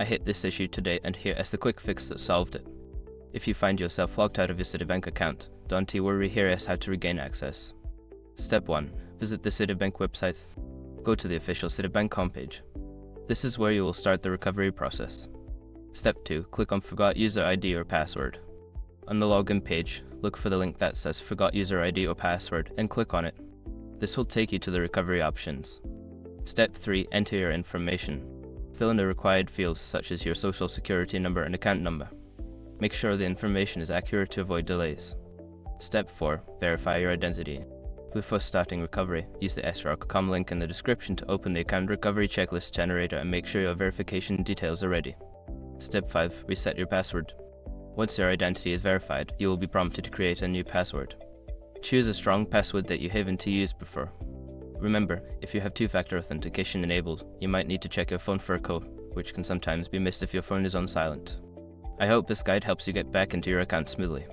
I hit this issue today and here is the quick fix that solved it. If you find yourself logged out of your Citibank account, don't you worry, here is how to regain access. Step 1. Visit the Citibank website. Go to the official Citibank homepage. This is where you will start the recovery process. Step 2. Click on Forgot User ID or Password. On the login page, look for the link that says Forgot User ID or Password and click on it. This will take you to the recovery options. Step 3. Enter your information. Fill in the required fields such as your social security number and account number. Make sure the information is accurate to avoid delays. Step 4. Verify your identity. Before starting recovery, use the sroc.com link in the description to open the account recovery checklist generator and make sure your verification details are ready. Step 5. Reset your password. Once your identity is verified, you will be prompted to create a new password. Choose a strong password that you haven't used before. Remember, if you have two-factor authentication enabled, you might need to check your phone for a code, which can sometimes be missed if your phone is on silent. I hope this guide helps you get back into your account smoothly.